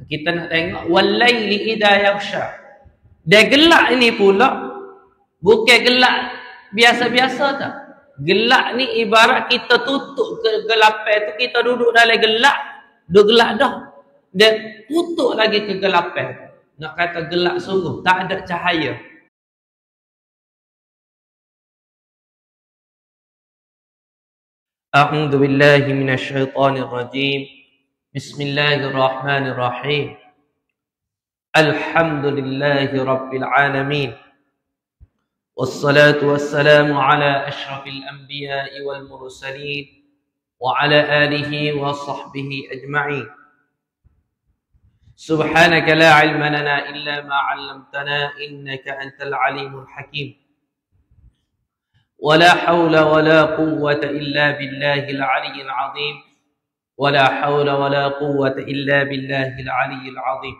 Kita nak tengok wal-laili idza yaghsha. Dia gelak ini pula bukan gelak biasa-biasa tak. Gelak ni ibarat kita tutup kegelapan tu, kita duduk dalam gelak, dah gelak dah. Dia tutup lagi kegelapan. Nak kata gelak sungguh, tak ada cahaya. A'udzu billahi minasyaitonir rajim. Bismillahirrahmanirrahim. Alhamdulillahi rabbil alamin. Wassalatu wassalamu ala asyrafil anbiya'i wal mursalin wa ala alihi wa sahbihi ajma'in. Subhanaka la ilma lana illa ma 'allamtana innaka antal alimul hakim. ولا حول ولا قوة إلا بالله العلي العظيم ولا حول ولا قوة إلا بالله العلي العظيم.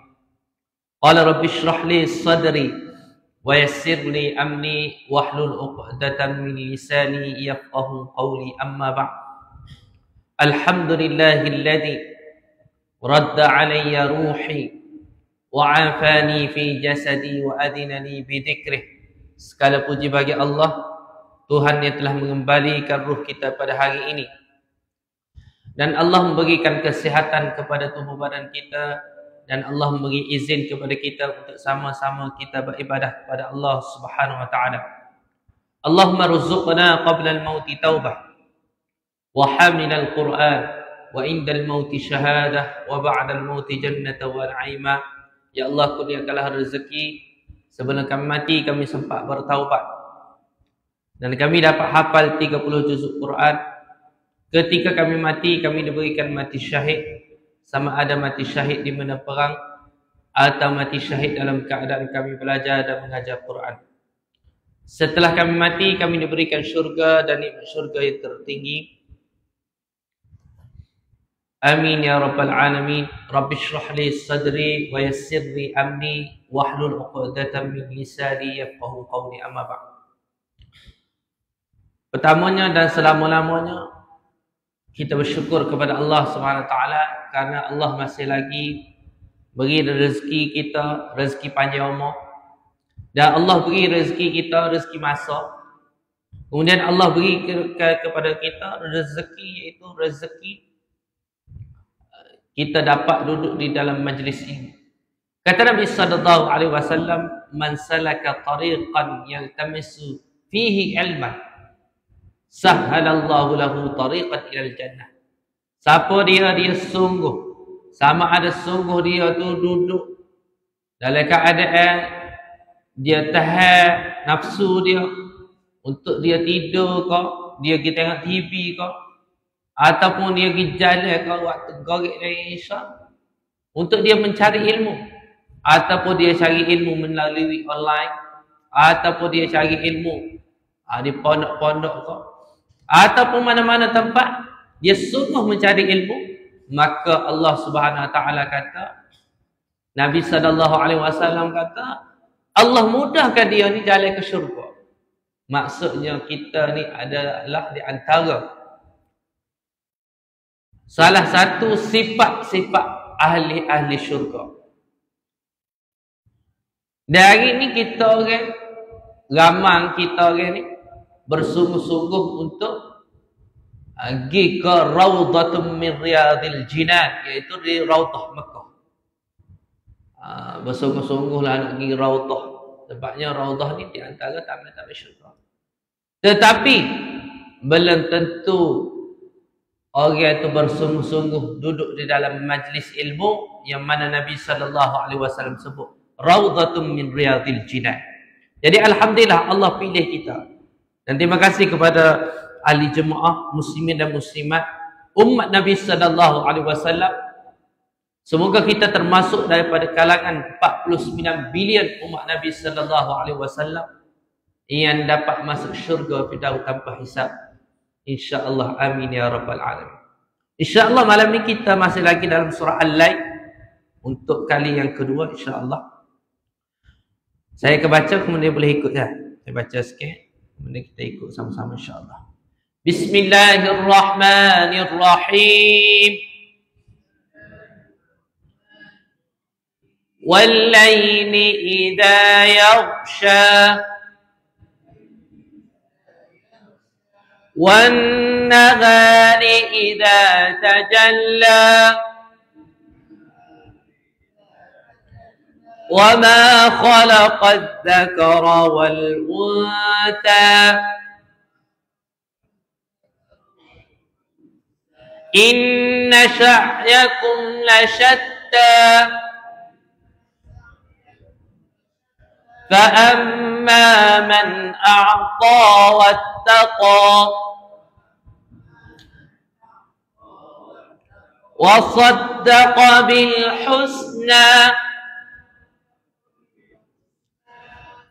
قال رب اشرح لي صدري ويسر لي أمري واحلل عقدة من لساني يفقه قولي. أما بعد. الحمد لله الذي رد علي روحي وعافاني في جسدي وأذن لي بذكره. Segala puji bagi Allah, Tuhan yang telah mengembalikan ruh kita pada hari ini, dan Allah memberikan kesihatan kepada tubuh badan kita, dan Allah memberi izin kepada kita untuk sama-sama kita beribadah kepada Allah Subhanahu wa taala. Allahumma rzuqna qabla al-mauti taubah wa hamila al-Quran wa inda al-mauti syahadah wa ba'da al-mauti jannata wa na'ima. Ya Allah, kurniakanlah rezeki sebelum kami mati kami sempat bertaubat, dan kami dapat hafal 30 juzuk Quran. Ketika kami mati, kami diberikan mati syahid, sama ada mati syahid di medan perang atau mati syahid dalam keadaan kami belajar dan mengajar Quran. Setelah kami mati, kami diberikan syurga dan nikmat syurga yang tertinggi. Amin ya rabbal alamin. Rabbi shrah li sadri wa yassir li amri wahlul 'uqdatam min lisani yafqahu qawli. Amma ba'd. Pertamanya dan selama-lamanya kita bersyukur kepada Allah SWT kerana Allah masih lagi beri rezeki kita, rezeki panjang umur. Dan Allah beri rezeki kita rezeki masa. Kemudian Allah beri kepada kita rezeki, iaitu rezeki kita dapat duduk di dalam majlis ini. Kata Nabi sallallahu alaihi wasallam, "Man salaka tariqan yaltamisu fihi ilman, sahhalallahu lahu tariqan ilal jannah." Siapa dia sungguh, sama ada sungguh dia tu duduk dalam keadaan dia tahan nafsu dia untuk dia tidur ke, dia pergi tengok TV ke, ataupun dia pergi jalan ke waktu gorek dari Isyak untuk dia mencari ilmu, ataupun dia cari ilmu melalui online, ataupun dia cari ilmu di pondok-pondok ke, ataupun mana-mana tempat dia sungguh mencari ilmu, maka Allah Subhanahu wa taala kata, Nabi sallallahu alaihi wasallam kata, Allah mudahkan dia ni jalan ke syurga. Maksudnya kita ni adalah di antara salah satu sifat-sifat ahli-ahli syurga. Dari ni kita orang, ramai kita orang ni bersungguh-sungguh untuk pergi ke Raudhatun min Riyadil Jinan, iaitu di Raudhah Mekah. Bersungguh-sungguhlah nak pergi Raudhah. Sebabnya Raudhah ni di antara taman-taman syurga. Tetapi belum tentu orang itu bersungguh-sungguh duduk di dalam majlis ilmu yang mana Nabi SAW sebut Raudhatun min Riyadil Jinan. Jadi alhamdulillah Allah pilih kita. Dan terima kasih kepada ahli jemaah muslimin dan muslimat umat Nabi SAW. Semoga kita termasuk daripada kalangan 49 bilion umat Nabi SAW yang dapat masuk syurga Firdaus tanpa hisab. InsyaAllah. Amin ya rabbal alamin. InsyaAllah malam ni kita masih lagi dalam surah Al-Lail untuk kali yang kedua insyaAllah. Saya akan baca, kemudian boleh ikut ya. Saya baca sikit, kemudian kita ikut sama-sama insyaAllah. Bismillahirrahmanirrahim. والليل إذا يغشى والنهار إذا تجلى وما خلق الذكر والأنثى إن سعيكم لشتى فأما من أعطى واتقى وصدق بالحسنى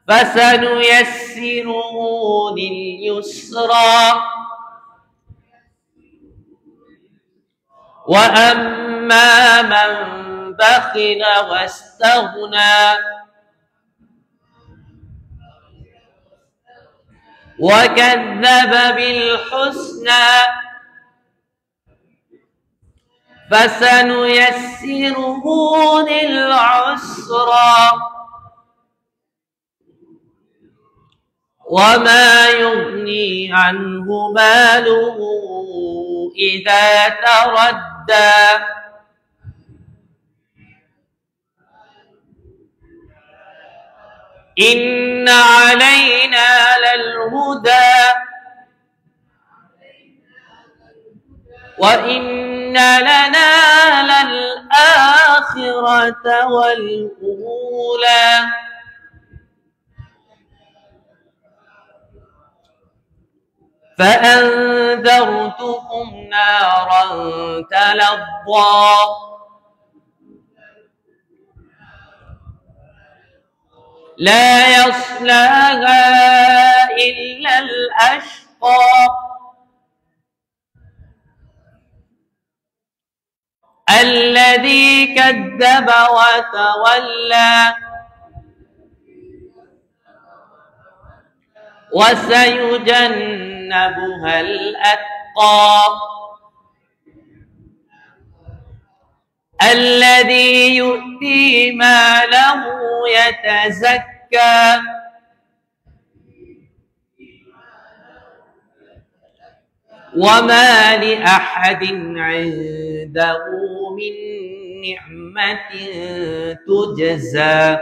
فسنيسره لليسرى وأما من بخل واستغنى وكذب بالحسنى فسنيسره للعسرى وما يغني عنه ماله إذا تردى إن علينا للهدى وإن لنا للآخرة والأولى فأنذرتكم نارا تلظى لا يصلاها إلا الأشقى الذي كذب وتولى وسيجنبها الأتقى الذي يؤتي ماله يتزكى وما لأحد عنده من نعمة تجزى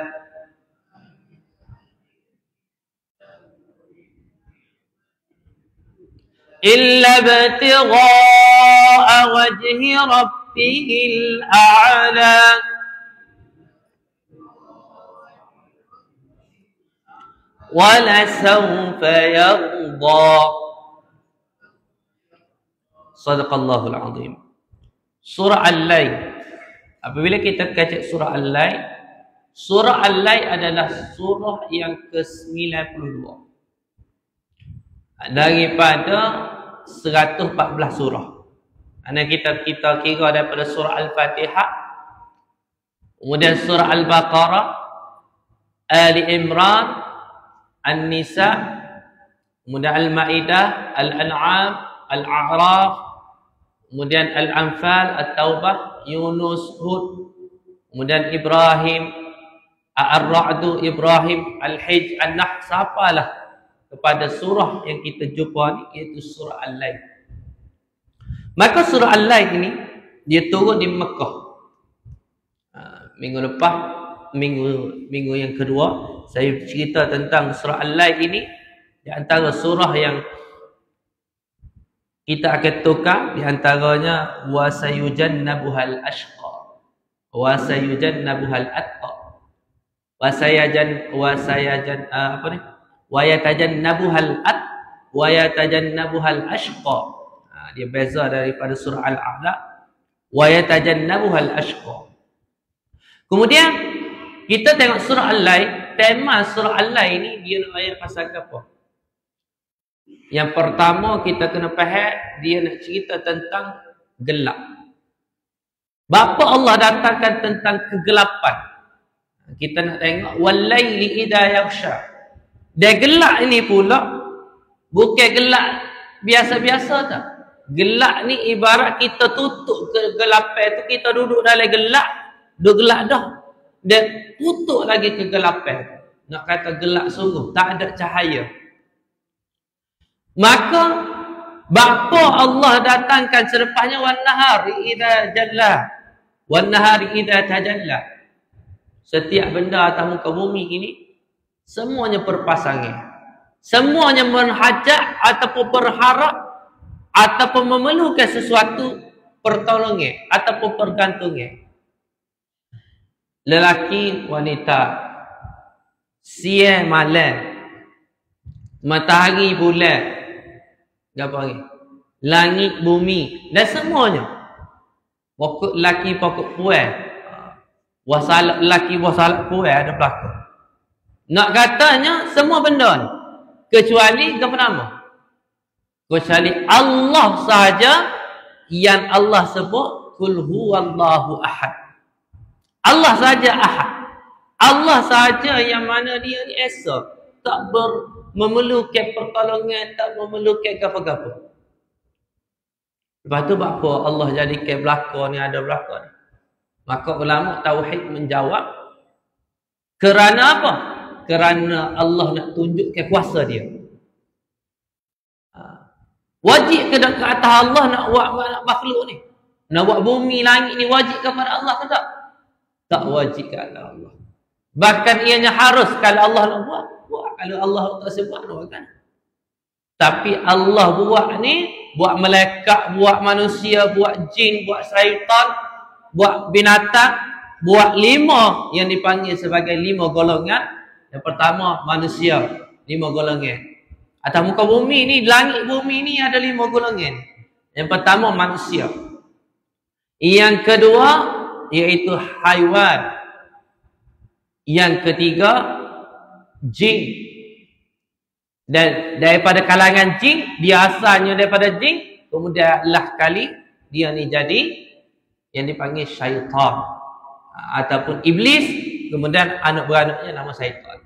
إلا ابتغاء وجه ربه الأعلى ولسوف يرضى. Sadaqallahul Azim. Surah Al-Lail. Apabila kita kaji surah Al-Lail, surah Al-Lail adalah surah yang ke-92 daripada 114 surah. Kita kira daripada surah Al-Fatihah, kemudian surah Al-Baqarah, Ali Imran, An-Nisa, kemudian Al-Ma'idah, Al-An'am, Al-A'raf, kemudian Al-Anfal, At-Taubah, Yunus, Hud, kemudian Ibrahim, Ar-Ra'du, Ibrahim, Al-Hijj, An-Nahl, sapalah kepada surah yang kita jumpa ni, iaitu surah Al-Lail. Maka surah Al-Lail ini dia turun di Mekah. Minggu lepas, minggu yang kedua, saya cerita tentang surah Al-Lail ini. Di antara surah yang kita akan tukar, di antaranya wa sayujannabuhal ashqa wa sayujannabuhal atqa wa yatajannabuhal at wa yatajannabuhal ashqa. Dia beza daripada surah Al-A'la, wa yatajannabuhal ashqa. Kemudian kita tengok surah Al-Lail, tema surah Al-Lail ni dia nak ayat pasal apa? Yang pertama kita kena faham, dia nak cerita tentang gelap. Bapa Allah datangkan tentang kegelapan. Kita nak tengok wal-laili idza yaghsha. Dia gelap ini pula bukan gelap biasa-biasa tak. Gelap ni ibarat kita tutup kegelapan tu, kita duduk dalam gelap, dah gelap dah. Dia tutup lagi kegelapan. Nak kata gelap sungguh, tak ada cahaya. Maka bapa Allah datangkan selepasnya wan nahari idza jalla wan nahari idza tajalla. Setiap benda atas muka bumi ini semuanya berpasangan. Semuanya menghajat ataupun berharap ataupun memerlukan sesuatu pertolongan ataupun pergantungan. Lelaki, wanita, siang, malam, matahari, bulan, apa lagi? Langit, bumi dan semuanya. Pokok lelaki, pokok puan. Wasalak lelaki, wasalak puan ada berlaku. Nak katanya semua benda ni kecuali apa nama? Kecuali Allah sahaja yang Allah sebut kul huwallahu ahad. Allah saja ahad. Allah saja yang mana dia ni esa, tak memerlukan pertolongan, tak memerlukan apa-apa. Lepas tu apa Allah jadikan belaka ni ada belaka ni. Maka ulama tauhid menjawab, kerana apa? Kerana Allah nak tunjukkan kuasa dia. Wajib ke atas Allah nak buat makhluk ni? Nak buat bumi, langit ni wajib kepada Allah ke tak? Tak wajib ke Allah. Bahkan ianya harus kalau Allah nak buat. Kalau Allah tak sebut nak buat kan? Tapi Allah buat ni, buat malaikat, buat manusia, buat jin, buat syaitan, buat binatang, buat 5 yang dipanggil sebagai 5 golongan. Yang pertama manusia, 5 golongan. Atas muka bumi ni, langit bumi ni ada 5 golongan. Yang pertama manusia. Yang kedua iaitu haiwan. Yang ketiga jin. Dan daripada kalangan jin, biasanya daripada jin, kemudian lah kali dia ni jadi yang dipanggil syaitan ataupun iblis, kemudian anak beranaknya nama syaitan.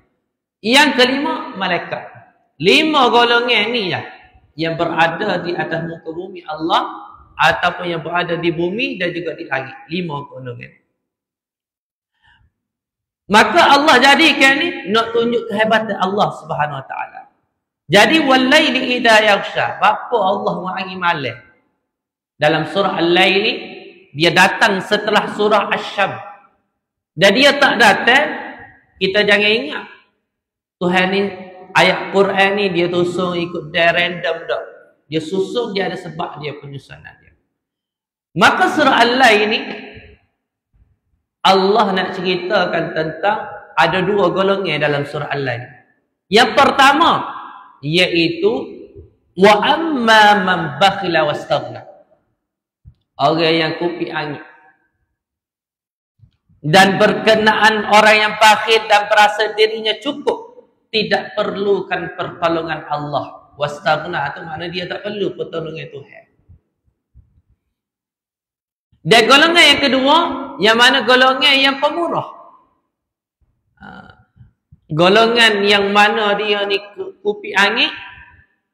Yang kelima malaikat. 5 golongan ni lah yang berada di atas muka bumi Allah ataupun yang berada di bumi dan juga di langit. 5 golongan. Maka Allah jadikan ni nak tunjuk kehebatan Allah Subhanahu Wa Taala. Jadi walaili idza yaghsha, apa Allah mengagi malam. Dalam surah Al-Lail ni dia datang setelah surah Asy-Syams. Dan dia tak datang, kita jangan ingat Tuhan ni ayat Quran ni dia susun ikut dia random tak. Dia susun, dia ada sebab dia penyusunan dia. Maka surah Al-Lail ni Allah nak ceritakan tentang ada 2 golongan dalam surah Al-Lail. Yang pertama iaitu wa amma man bakhila wastaghna. Orang yang kupi angin. Dan berkenaan orang yang bakhil dan merasa dirinya cukup, tidak perlukan pertolongan Allah. Wastaghna itu makna dia tak perlu pertolongan Tuhan. Dan golongan yang kedua, yang mana golongan yang pemurah. Golongan yang mana dia ni kupi angin,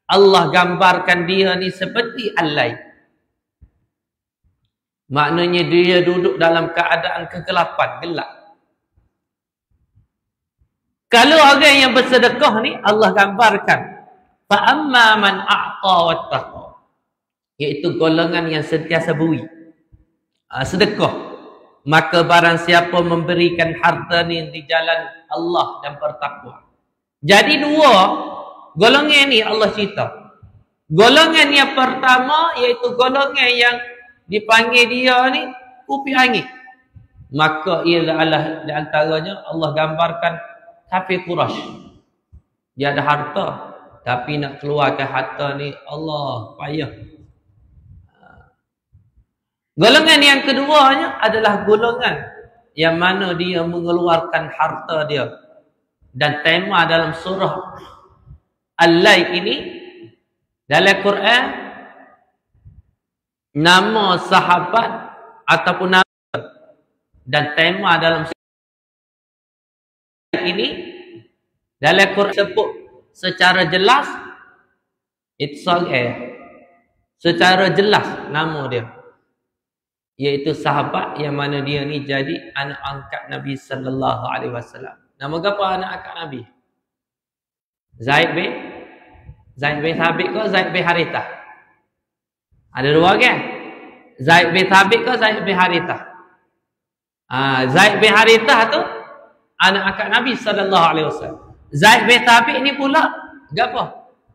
Allah gambarkan dia ni seperti al-lail. Maknanya dia duduk dalam keadaan kegelapan, gelap. Kalau orang yang bersedekah ni Allah gambarkan fa amma man a'ta wattaqa, iaitu golongan yang sentiasa beri sedekah. Maka barang siapa memberikan harta ni di jalan Allah dan bertakwa. Jadi 2 golongan ni Allah cerita. Golongan yang pertama iaitu golongan yang dipanggil dia ni kupi angin. Maka ia adalah di antaranya Allah gambarkan kafir Quraisy. Dia ada harta tapi nak keluarkan harta ni Allah payah. Golongan yang keduanya adalah golongan yang mana dia mengeluarkan harta dia. Dan tema dalam surah Al-Lail ini dalam Quran, nama sahabat ataupun nama dan tema dalam surah ini dalam Quran sebut secara jelas Itzal secara jelas nama dia. iaitu sahabat yang mana dia ni jadi anak angkat Nabi sallallahu alaihi wasallam. Nama apa anak angkat Nabi? Zaid bin Thabit ke Zaid bin Harithah? Ada dua kan? Zaid bin Thabit ke Zaid bin Harithah? Zaid bin Harithah tu anak angkat Nabi sallallahu alaihi wasallam. Zaid bin Thabit ni pula apa?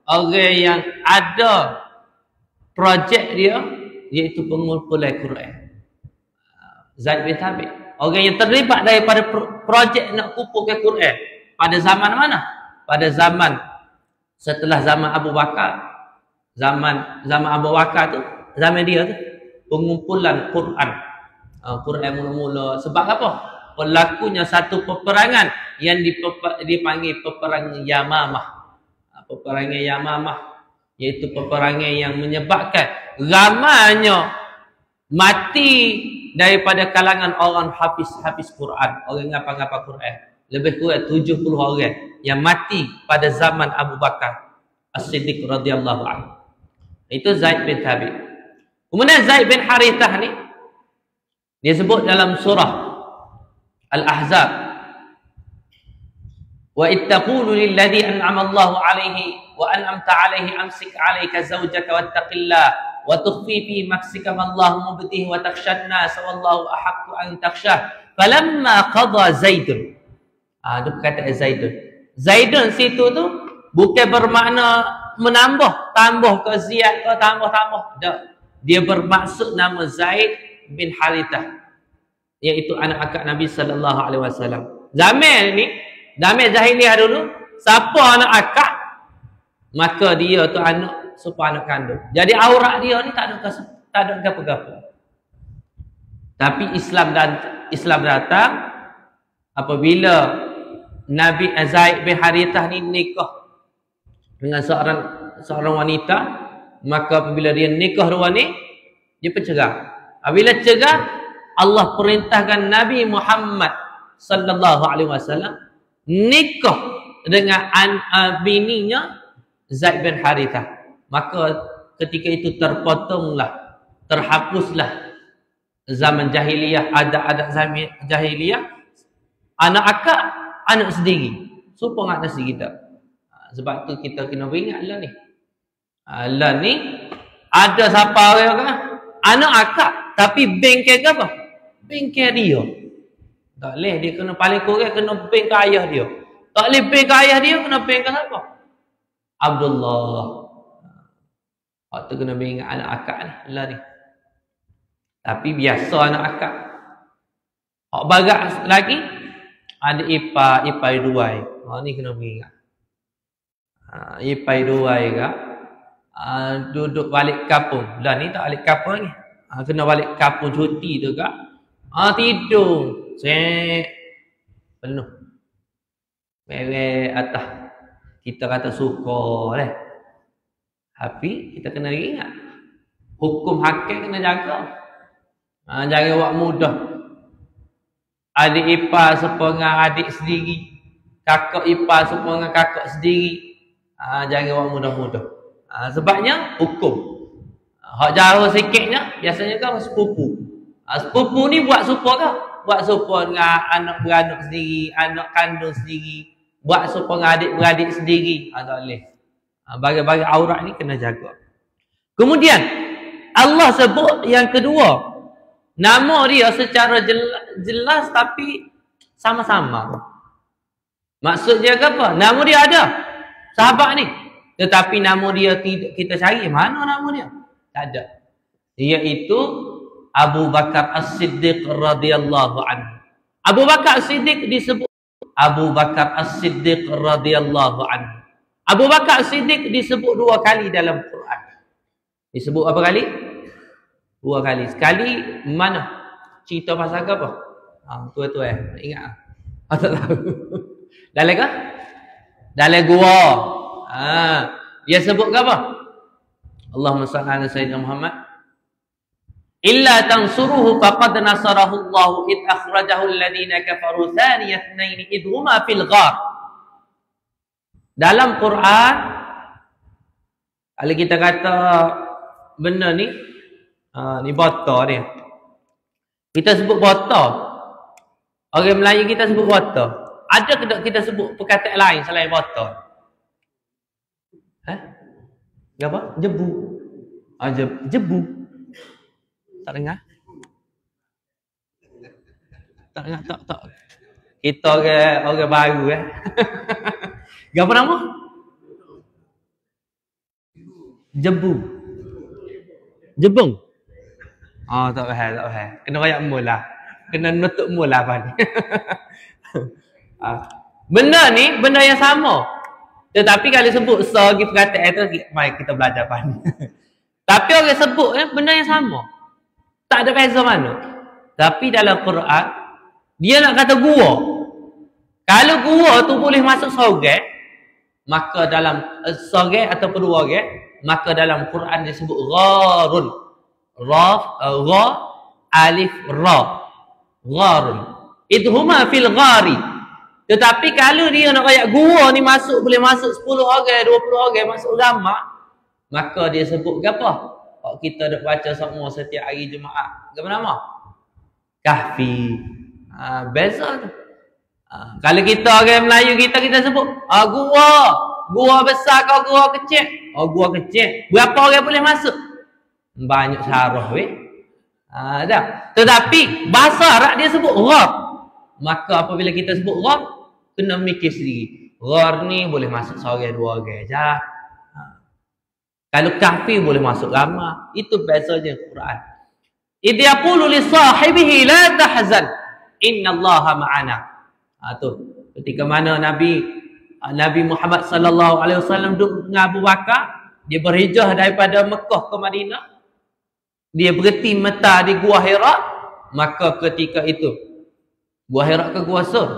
Orang yang ada projek dia iaitu pengumpulan Quran. Zaid bin Thabit, orang yang terlibat daripada projek nak kumpulkan Quran pada zaman mana? Pada zaman setelah zaman Abu Bakar. Zaman Abu Bakar tu, zaman dia tu pengumpulan Quran. Quran mula-mula sebab apa? Berlakunya satu peperangan yang dipanggil peperangan Yamamah. Peperangan Yamamah iaitu peperangan yang menyebabkan ramainya mati daripada kalangan orang hafiz Quran, orang ngapa-ngapa Quran. Lebih kurang 70 orang yang mati pada zaman Abu Bakar As-Siddiq radhiyallahu anhu. Itu Zaid bin Thabit. Kemudian Zaid bin Harithah ni dia sebut dalam surah Al-Ahzab, wa ittaqulu lilladzi an'ama Allahu 'alaihi wa an'amta 'alaihi amsik 'alaika zawjaka wattaqillah wa tukhfi fi nafsika ma Allahu mubdihi wa takhshan nas wallahu ahaqqu an takhshah falamma qada Zaidun. Itu perkataan Zaidun. Zaidun situ tu bukan bermakna menambah, tambah ke ziyad ke tambah. Tak. Dia bermaksud nama Zaid bin Harithah, iaitu anak angkat Nabi sallallahu alaihi wasallam. Zaman jahiliah dulu, siapa anak akak maka dia tu anak supaya anak kandung. Jadi aurat dia ni tak ada apa-apa. Tapi Islam datang apabila Nabi Zaid bin Harithah ni nikah dengan seorang wanita, maka apabila dia nikah dua ni, dia bercerai. Apabila cerai, Allah perintahkan Nabi Muhammad sallallahu alaihi wasallam nikah dengan bininya Zaid bin Harithah. Maka ketika itu terhapuslah zaman jahiliyah, adat zaman jahiliyah, anak akak anak sendiri, supaya anak sendiri kita. Sebab tu kita kena beringatlah ni. Lah ni ada siapa orang kan anak akak tapi bengkel ke apa? Bengkel dia. Tak boleh dia kena paling kurang kena bengkel ayah dia. Tak boleh bengkel ayah dia, kena bengkel siapa? Abdullah. Waktu kena bengkel anak akak ni lah ni. Tapi biasa anak akak. Hak barat lagi ada ipai duai. Ni kena beringat. Ipai duai ke duduk balik kampung. Lah ni tak balik kampung ni. Kena balik kampung cuti tu ke. Tidur. Penuh. Merek atas. Kita kata suka lah. Tapi kita kena ingat. Hukum hakim kena jaga. Jangan buat mudah. Adik ipar sepengah adik sendiri. Kakak ipar sepengah kakak sendiri. Jangan buat mudah-mudah. Sebabnya hukum. Hak jauh sikitnya biasanya kan sepupu. Sepupu ni buat supaya ke? Buat supaya dengan anak beranak sendiri, anak kandung sendiri, buat supaya dengan adik-beradik sendiri. Tak boleh. Bagi-bagi aurat ni kena jaga. Kemudian Allah sebut yang kedua, nama dia secara jelas tapi sama-sama. Maksudnya apa? Nama dia ada. Sahabat ni. Tetapi nama dia tidak kita cari. Mana nama dia? Tak ada. Iaitu Abu Bakar As-Siddiq radhiyallahu anhu. Abu Bakar As-Siddiq disebut Abu Bakar As-Siddiq radhiyallahu anhu. Abu Bakar As-Siddiq disebut dua kali dalam Quran. Disebut apa kali? Dua kali. Sekali mana? Cerita pasal apa? Tu ingat tak tahu. Dalam ke? Dalam gua. Dia sebut apa? Allahumma salli ala sayyidina Muhammad. Illa tansuruhu faqad nasarahu Allah id akhrajahu alladhina kafaru thaniya ithnain id huma fil ghar. Dalam Quran kalau kita kata benda ni ni botol dia. Kita sebut botol. Orang Melayu kita sebut botol. Ada ke tak kita sebut perkataan lain selain botol? Apa? Jebu. Jebu. Tak dengar? Tak dengar? Tak. Kita orang baru Apa nama? Jebu. Jebung. Tak faham. Kena royak mula. Kena nutup mula apa ni. Benda ni, benda yang sama. Tetapi kalau sebut segi perkataan itu, mari kita belajar apa ni. Tapi orang sebut benda yang sama. Tak ada beza mana. Tapi dalam Quran, dia nak kata gua. Kalau gua tu boleh masuk sorga, maka dalam sorga ataupun warga, maka dalam Quran disebut gharun. Ra alif ra. Gharun. Idhuma fil ghari. Tetapi kalau dia nak kayak gua ni masuk, boleh masuk 10 orang, 20 orang masuk agama, maka dia sebut apa? Kita dak baca semua setiap hari Jumaat. Apa nama? Kahfi. Beza tu. Kalau kita orang Melayu kita sebut gua besar kau gua kecil. Gua kecil. Berapa orang boleh masuk? Banyak syarah dah. Tetapi bahasa Arab dia sebut ghar. Maka apabila kita sebut ghar, kena mikir sendiri. Ghar ni boleh masuk seorang dua orang je. Kalau kahfi boleh masuk ramai. Itu biasanya Quran. Idh yaqulu li sahibihi la tahzan innallaha ma'ana. Tu ketika mana Nabi Muhammad sallallahu alaihi wasallam duduk dengan Abu Bakar, dia berhijrah daripada Mekah ke Madinah. Dia berhenti mata di Gua Hira, maka ketika itu Gua Hira ke Gua Sur?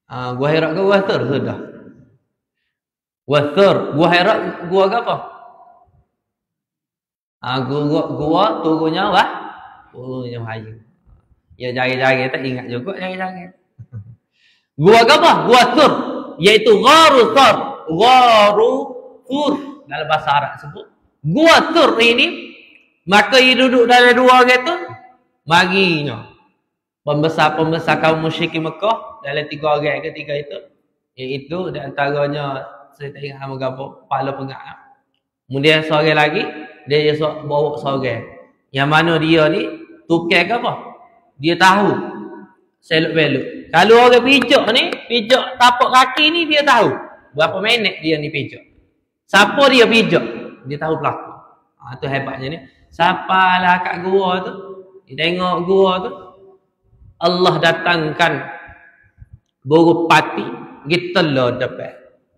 Gua Hira ke Gua Sur sudah. Gua Sur, Gua Hira gua apa? Gua turunnya lah. Turunnya Melayu. Ya jari-jari tak ingat juga jari-jari. Gua apa? Gua Sur, iaitu Gharu Sur. Gharu Sur dalam bahasa Arab sebut. Gua Sur ini, maka ia duduk dalam dua orang tu, marinya pembesar-pembesar kaum musyrikin Mekah dalam 3 orang ketiga itu, iaitu di antaranya saya tak ingat nama apa, kepala pengarap. Kemudian seorang lagi dia bawa seorang yang mana dia ni tukar ke apa, dia tahu selok-belok. Kalau orang pijak ni, pijak tapak kaki ni, dia tahu berapa minit dia ni pijak. Siapa dia pijak, dia tahu pelaku. Tu hebatnya ni. Siapa lah kat gua tu, dia tengok gua tu, Allah datangkan burung pati kita lah depan.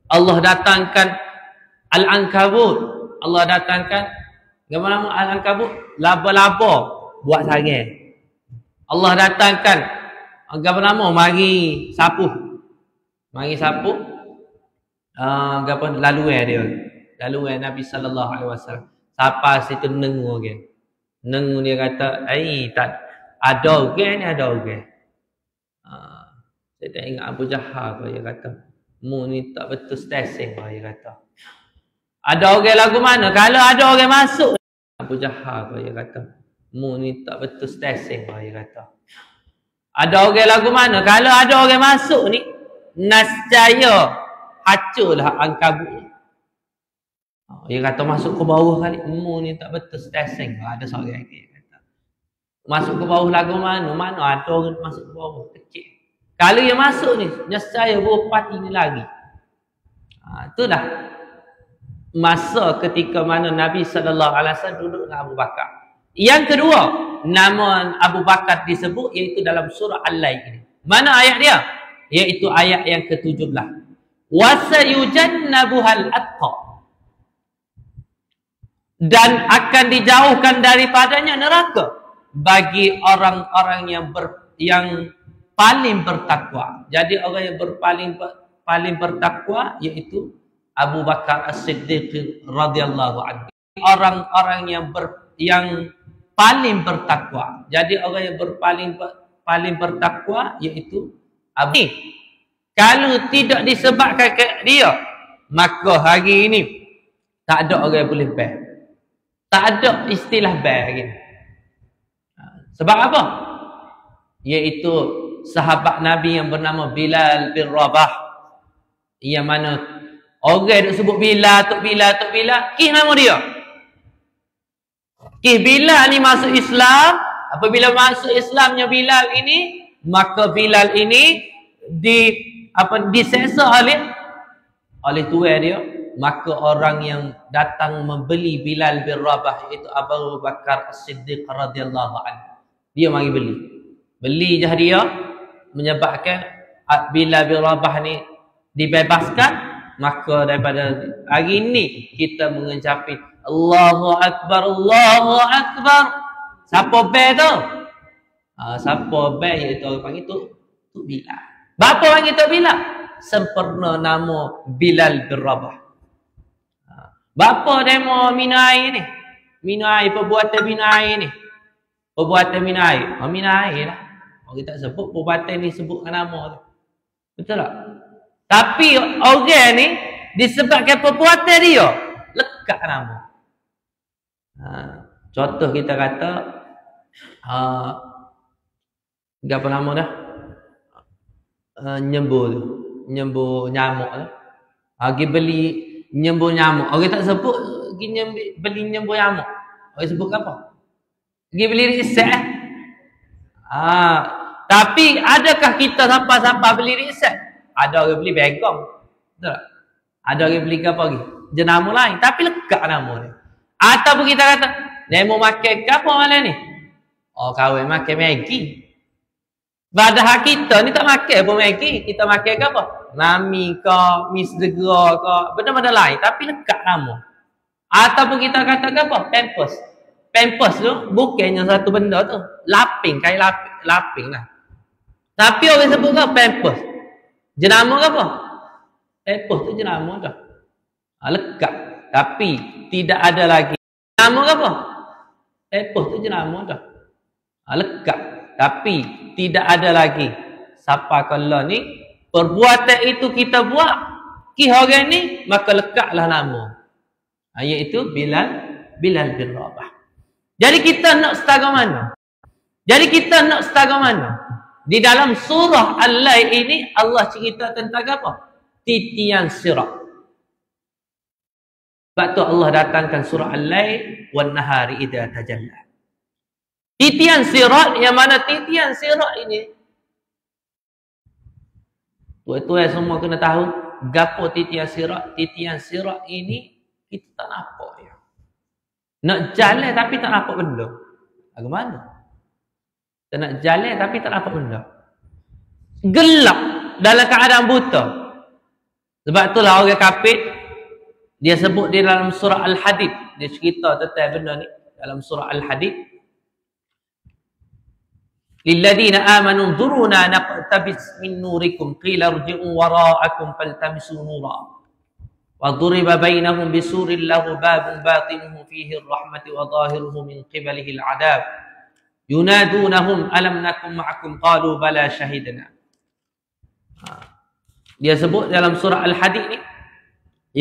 Allah datangkan Al-Ankabut. Allah datangkan apa nama Al-Ankabut? Laba-laba buat sarang. Allah datangkan apa nama? Mari sapu. Mari sapu. Apa laluan dia. Laluan Nabi sallallahu alaihi wasallam. Siapa situ nengu orang. Nengu dia kata, tak ada orang ni, ada orang. Saya tak ingat Abu Jahal dia kata, mu ni tak betul stesen dia kata. Ada orang lagu mana? Kalau ada orang masuk, Abu Jahal dia kata, mu ni tak betul stesen dia kata. Ada orang lagu mana? Kalau ada orang masuk ni, nascaya hancurlah Ankabut. Dia kata masuk ke bawah kali, mu ni tak betul stesen. Ada seorang lagi kata, masuk ke bawah lagu mana? Mana ada orang masuk ke bawah kecil. Kalau yang masuk ni, nescaya berpati ni lagi. Itulah masa ketika mana Nabi SAW duduk dengan Abu Bakar. Yang kedua, nama Abu Bakar disebut iaitu dalam surah Al-Lail ini. Mana ayat dia? Iaitu ayat yang ke-17. وَسَيُجَنَّبُهَا الْأَتْقَى, dan akan dijauhkan daripadanya neraka bagi orang-orang yang paling bertakwa. Jadi orang yang paling bertakwa iaitu Abu Bakar As-Siddiq radhiyallahu anhu. Orang-orang yang paling bertakwa. Jadi orang yang paling bertakwa iaitu Abu. Kalau tidak disebabkan ke dia, maka hari ini tak ada orang yang boleh bayar. Tak ada istilah bayar lagi. Sebab apa? Iaitu sahabat Nabi yang bernama Bilal bin Rabah. Yang mana orang duk sebut Bilal, Tok Bilal, Tok Bilal. Kih nama dia. Kih Bilal ni masuk Islam. Apabila masuk Islamnya Bilal ini, maka Bilal ini diseksa oleh tuan dia. Maka orang yang datang membeli Bilal bin Rabah itu Abu Bakar As-Siddiq radhiyallahu anhu. Dia mari beli. Beli je dia menyebabkan Bilal bin Rabah ni dibebaskan. Maka daripada hari ini kita mengucapi Allahu Akbar, Allahu Akbar. Siapa bel tu? Siapa bel iaitu orang panggil tu Bilal. Bapa panggil tu Bilal? Sempurna nama Bilal bin Rabah. Bapa demo minum air ni. Minum air, perbuatan minum air ni. Perbuatan minum air. Minum air lah. Orang tak sebut perbuatan ni sebutkan nama tu. Betul tak? Tapi orang ni disebabkan perbuatan dia lekat nama. Contoh kita kata apa nama dah? Nyembur tu. Nyembur nyamuk tu. Pergi beli nyembur nyamuk. Orang tak sebut beli nyembur nyamuk. Orang sebut apa? Pergi beli riset. Tapi adakah kita sampai-sampai beli riset? Ada orang beli begong. Betul tak? Ada orang beli apa lagi? Jenama lain. Tapi lekat nama dia. Ataupun kita kata, nemo makan ke apa malam ni? Oh, kawan makan Maggi. Padahal kita ni tak makan pun Maggi. Kita makan ke apa? Nami ke, Miss Degera ke, benda-benda lain. Tapi lekat nama. Ataupun kita kata ke apa? Pampers. Pampers tu bukannya satu benda tu. Laping, kain laping lah. Tapi orang sebut ke Pampers. Jenama ke apa? Pampers tu jenama dah. Lekat. Tapi tidak ada lagi. Jenama ke apa? Pampers tu jenama dah. Lekat. Tapi tidak ada lagi. Siapa kalau ni perbuatan itu kita buat ki orang ni, maka lekatlah nama. Iaitu Bilal bin Rabah. Jadi kita nak setara mana? Di dalam surah Al-Lail ini Allah cerita tentang apa? Titian sirat. Sebab tu Allah datangkan surah Al-Lail wan nahari idza tajalla. Titian sirat, yang mana titian sirat ini tuan-tuan semua kena tahu gapo titian sirat. Titian sirat ini kita tak nampak dia. Nak jalan tapi tak nampak benda. Bagaimana? Kita nak jalan tapi tak nampak benda. Gelap dalam keadaan buta. Sebab itulah orang kafir dia sebut di dalam surah Al-Hadid, dia cerita tentang benda ni dalam surah Al-Hadid. Lilladheena amanu dhuruna naqtabis min nurikum qila irji'u wara'akum faltamisu nura wa duriba bainahum bisurin lahu babun batinuhu fihi ar-rahmatu wa dhahiruhu min qibalihi al-'adab yunadunahum alam nakum ma'akum qalu bala shahidna. Dia sebut dalam surah Al-Hadid ni,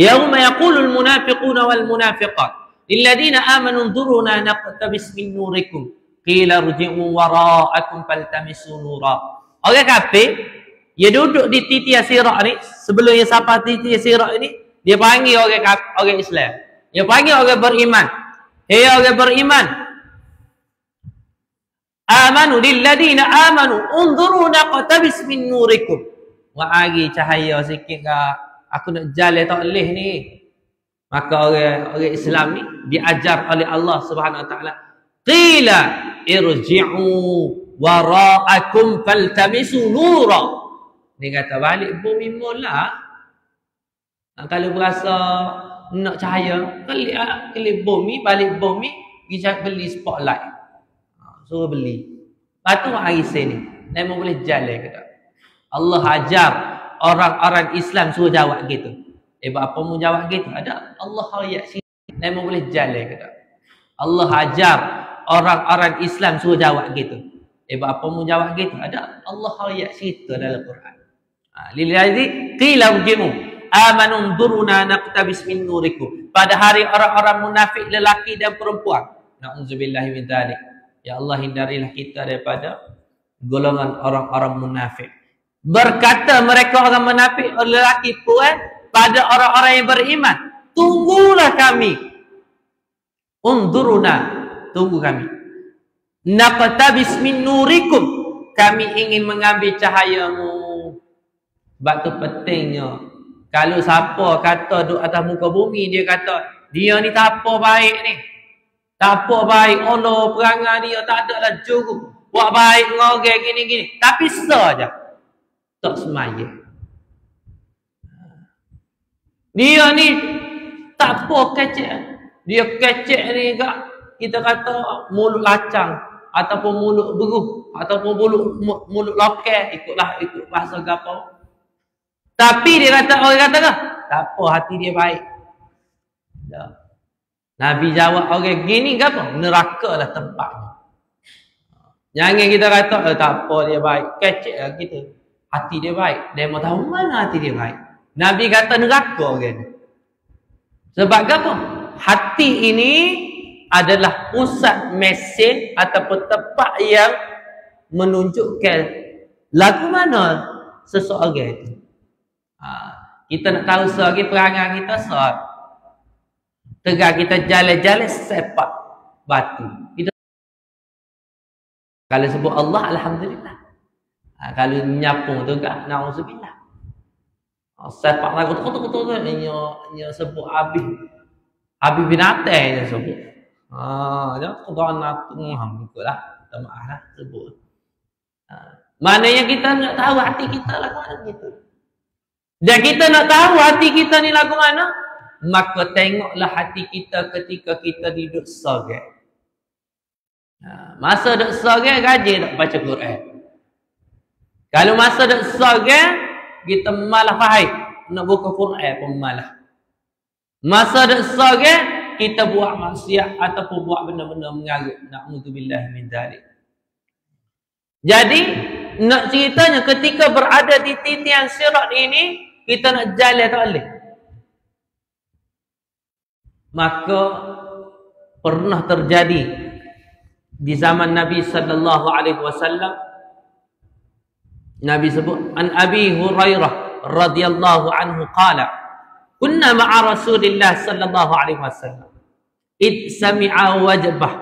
yauma yaqulul munafiquna wal munafiqat lilladheena amanu dhuruna naqtabis min nurikum qila rji'u wara'akum faltamisu nura. Orang kafir dia duduk di titian sirat ni, sebelum dia sampai titian sirat ini, dia panggil orang Islam. Dia panggil orang beriman. Hei orang beriman, amanu lilladheena amanu unzuru naqtabis min nurikum. Bagi cahaya sikit ke, aku nak jalan tak leh ni. Maka orang Islam ni diajar oleh Allah Subhanahu wa taala, qila irji'u wara'akum faltamisu nura. Dia kata balik bumi mula. Kalau berasa nak cahaya, kelip bumi, balik bumi, pergi beli spotlight. Suruh beli. Lepas tu hari sini, memang boleh jalan ke tak? Allah ajar orang-orang Islam suruh jawab gitu. Apa mu jawab gitu? Ada Allah ayat sini, memang boleh jalan ke tak? Allah ajar orang-orang Islam suruh jawab gitu. Apa mu jawab gitu? Ada Allah ayat situ dalam Quran. Lillazi qila rji'u amanu duruna naqtabis min nurikum. Pada hari orang-orang munafik lelaki dan perempuan. Nauzubillahi min dzalik. Ya Allah, hindarilah kita daripada golongan orang-orang munafik. Berkata mereka orang munafik, lelaki puan, pada orang-orang yang beriman, tunggulah kami. Unzuruna, tunggu kami. Naqtabis min nurikum, kami ingin mengambil cahayamu. Sebab tu pentingnya, kalau siapa kata duduk atas muka bumi, dia kata dia ni tak apa baik ni, tak apa baik, Allah perangai dia tak ada lah juru buat baik dengan orang gini-gini, tapi saja tak semaya. Dia ni tak apa kecek, dia kecek ni kak, kita kata mulut lacang ataupun mulut beruh ataupun mulut lokal, ikut bahasa gapo. Tapi dia kata, orang kata tak apa, hati dia baik. Tak. Nabi jawab orang gini gapo? Neraka lah tempatnya. Jangan kita kata tak apa dia baik, kecek lah kita. Hati dia baik. Dia mau tahu mana hati dia baik. Nabi kata neraka orang ni. Sebab apa? Hati ini adalah pusat mesin ataupun tempat yang menunjukkan lagu mana seseorang itu. Kita nak tahu seorang perangai kita seorang. Tegak kita jalan-jalan sepak batu. Kita kalau sebut Allah, alhamdulillah. Kalau nyapung tu kan, na'udzubillah. Sepak lagu tu nya sebut habis binatang dia sebut. Dia qadha natung ikutlah. Tak maaflah sebut. Maknanya kita nak tahu hati kita lagu mana gitu. Dan kita nak tahu hati kita ni lagu mana, maka tengoklah hati kita ketika kita duduk sorang. Masa duduk sorang, rajin tak baca Quran. Kalau masa duduk sorang, kita malah faham nak buka Quran pun malah. Masa duduk sorang, kita buat maksiat ataupun buat benda-benda mengarut. Na'udzubillah min dzalik. Jadi, nak ceritanya ketika berada di titian sirat ini, kita nak jalan tak boleh. Maka pernah terjadi di zaman Nabi sallallahu alaihi wasallam. Nabi sebut an Abi Hurairah radhiyallahu anhu qala kunna ma'a Rasulillah sallallahu alaihi wasallam id sami'a wajbah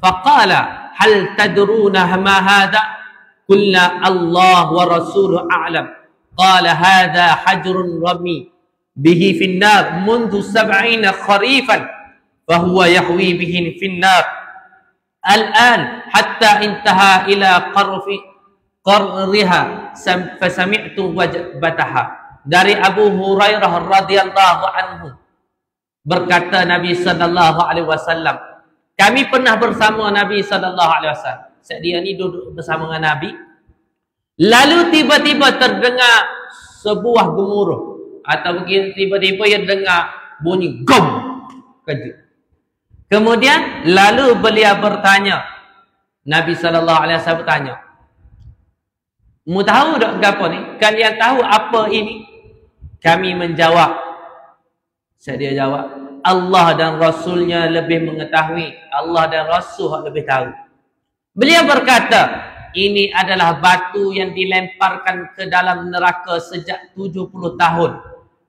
faqala hal tadruna ma hadha qulna Allah wa rasuluhu a'lam qala hadha hajrun rami bihi fi an-nar منذ 70 kharifan fa huwa yahwi bihi fi an-nar al-an hatta intaha ila qarriha fasami'tu wajbataha. Dari Abu Hurairah radhiyallahu anhu berkata Nabi sallallahu alaihi wasallam, kami pernah bersama Nabi sallallahu alaihi wasallam. Saat dia ni duduk bersama dengan Nabi, lalu tiba-tiba terdengar sebuah gemuruh atau tiba-tiba ia dengar bunyi gom, kejut. Kemudian lalu beliau bertanya, Nabi sallallahu alaihi wasallam bertanya, mu tahu tak apa ni? Kalian tahu apa ini? Kami menjawab. Saya jawab, Allah dan Rasulnya lebih mengetahui. Allah dan Rasul lebih tahu. Beliau berkata, ini adalah batu yang dilemparkan ke dalam neraka sejak 70 tahun.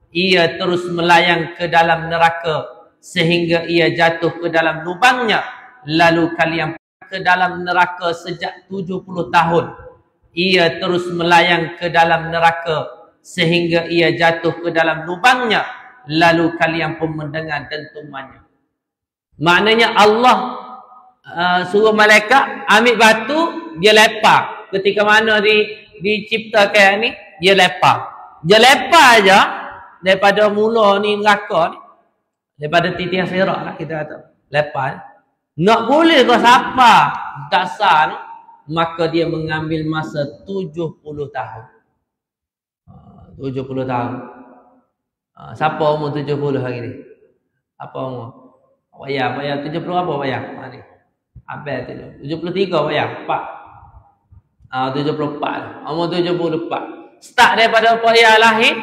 Ia terus melayang ke dalam neraka sehingga ia jatuh ke dalam lubangnya. Lalu kalian ke dalam neraka sejak 70 tahun. Ia terus melayang ke dalam neraka sehingga ia jatuh ke dalam lubangnya. Lalu kalian pun mendengar dentumannya. Maknanya Allah suruh malaikat ambil batu, dia lempar. Ketika mana diciptakan ni, dia lempar. Dia lempar aja daripada mula ni neraka ni, daripada titik sirat lah kita kata. Lempar. Nak boleh ke siapa dasar ni, maka dia mengambil masa 70 tahun. 70 tahun. Siapa umur 70 hari ni? Apa umur? Bayar 70 apa bayar? Ni. Abel 73 bayar 4. 74. Umur 74. Start daripada bayar lahir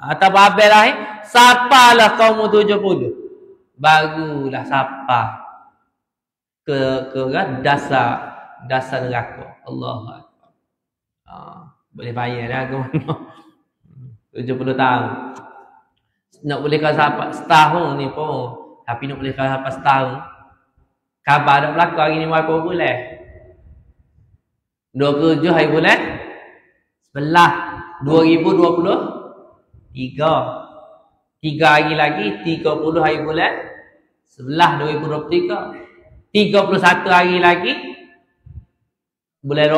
atau Abel lahir, siapalah kau umur 70? Barulah siapa. ke dasar neraka. Allahu Akbar. Boleh bayar dah ke mana? 70 tahun. Nak boleh kau sampai setahun ni pun. Tapi nak boleh kau sampai setahun. Khabar dah berlaku hari ni berapa bulan? 27 hari bulan 11 2023. 3 hari lagi 30 hari bulan 11 2023. 31 hari lagi bulan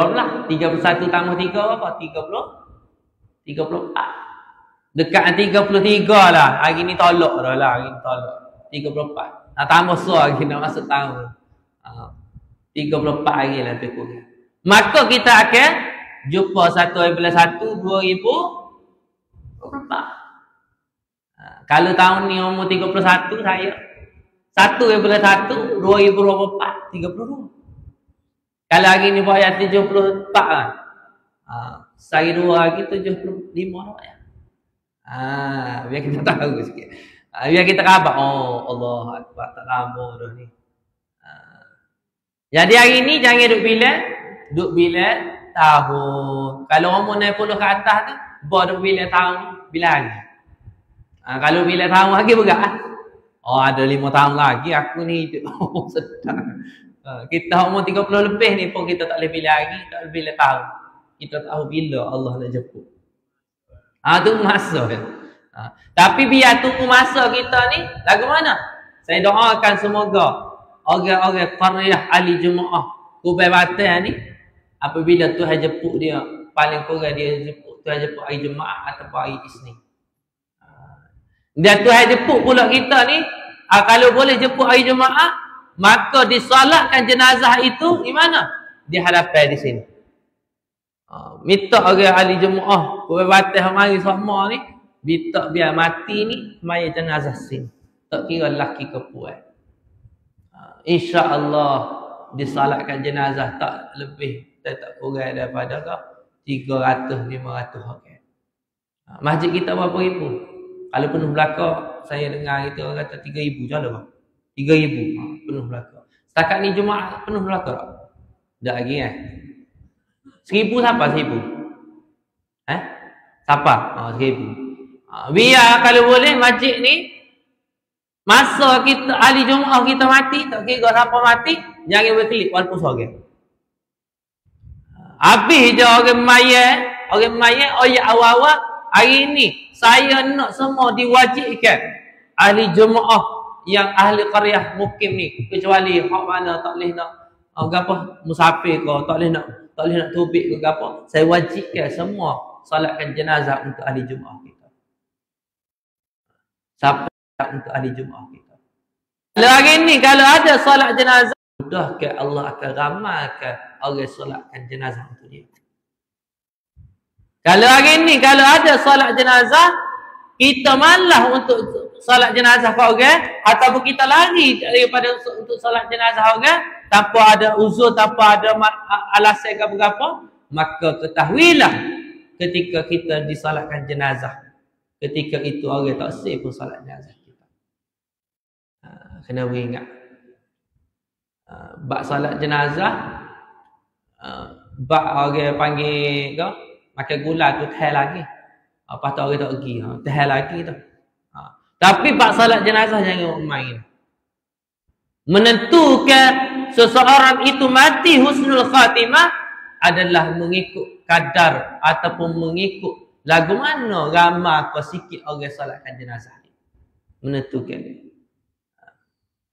12. 31 tambah 3 berapa? 34. Dekat 33 lah. Hari ni tolak dah lah. Hari ni tolak 34. Nak tambah lagi nak masuk tahun. 34 hari lah lebih kurang. Maka kita akan jumpa 1/1 2024. Kalau tahun ni umur 31 saya 1/1 2024 32. Kalau hari ni bayar 74 kan. Sehari 2 lagi 75 dah ya. Biar kita tahu sikit. Biar kita khabar. Oh Allah Akbar, tak lama dah ni. Jadi hari ni jangan duduk bila tahun. Kalau umur 60 ke atas tu, baru bila tahun bila hari. Kalau bila tahun lagi berat. Ada 5 tahun lagi aku ni hidup. Sedap. Kita umur 30 lebih ni pun kita tak boleh bila hari, tak boleh bila tahun. Kita tahu bila Allah nak jemput. Tunggu masa. Tapi biar tunggu masa kita ni lagu mana? Saya doakan semoga orang-orang qaryah ahli jemaah Kubai Batal ni apabila Tuhan jemput dia, paling kurang dia jemput Tuhan jemput hari Jumaat atau hari Isnin. Dan Tuhan jemput pula kita ni, kalau boleh jemput hari Jumaat, maka disolatkan jenazah itu di mana? Di hadapan di sini. Minta orang ahli jemaah Kubai Batal mari semua ni, minta biar mati ni maya jenazah sini. Tak kira lelaki ke perempuan. InsyaAllah disalatkan jenazah tak lebih, tak kurang daripada 300-500 orang. Masjid kita berapa ribu? Kalau penuh belakang, saya dengar itu orang kata 3,000 je lah bang. 3,000 penuh belakang. Setakat ni Jumaat penuh belakang tak? Tak lagi kan? 1,000 siapa 1,000? Siapa? 1,000. Biar kalau boleh masjid ni masa kita ahli Jumaat kita mati, tak kira siapa mati, jangan berkelip walaupun seorang. Habis je orang mayat, ayat awal-awal, hari ni saya nak semua diwajibkan ahli Jumaat yang ahli qaryah mukim ni, kecuali hak mana tak boleh nak apa musafir ke, tak boleh nak tubik ke apa, saya wajibkan semua solatkan jenazah untuk ahli Jumaat kita. Siapa untuk ahli Jumaat kita. Kalau hari ni kalau ada solat jenazah, mudahkan Allah akan ramalkan orang solatkan jenazah untuk dia. Kalau hari ni kalau ada solat jenazah, kita malah untuk solat jenazah ke orang, ataupun kita lari daripada untuk solat jenazah orang tanpa ada uzur, tanpa ada alasan ke berapa, maka ketahuilah ketika kita disolatkan jenazah, ketika itu orang tak sah pun solat jenazah. Kena beringat. Bak salat jenazah, bak orang panggil ke, makan gula tu teh lagi. Lepas tu orang tak pergi, teh lagi tu. Tapi bak salat jenazah jangan main. Menentukan seseorang itu mati husnul khatimah adalah mengikut kadar ataupun mengikut lagu mana ramai atau sikit orang salatkan jenazah ni. Menentukan.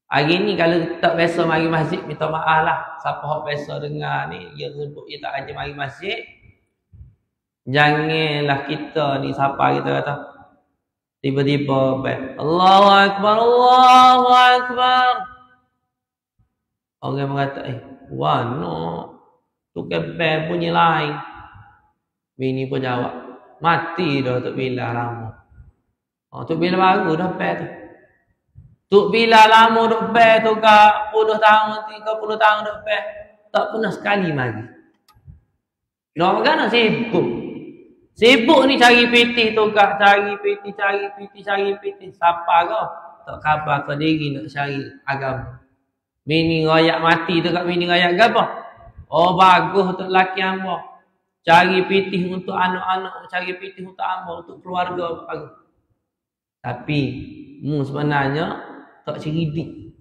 Hari ni kalau tak biasa mari masjid, minta maaf lah. Siapa yang biasa dengar ni, dia sebut dia tak rajin mari masjid. Janganlah kita ni, siapa kita kata, tiba-tiba Allahu Akbar, Allahu Akbar. Orang mengata, wah no, tu kebel bunyi lain. Bini pun jawab, mati dah Tok Bilal lama. Tok Bilal baru dah bel tu. Tok Bilal lama duk bel tu kak 10 tahun, 30 tahun duk bel. Tak pernah sekali mari. Nak kan sibuk. Sibuk ni cari piti tu kak, cari piti. Siapa kau? Tak khabar kau diri nak cari agama. Bini royak mati tu kat bini royak ke apa? Oh bagus untuk lelaki hamba. Cari pitih untuk anak-anak, cari pitih untuk hamba, untuk keluarga bagus. Tapi sebenarnya tak cerdik.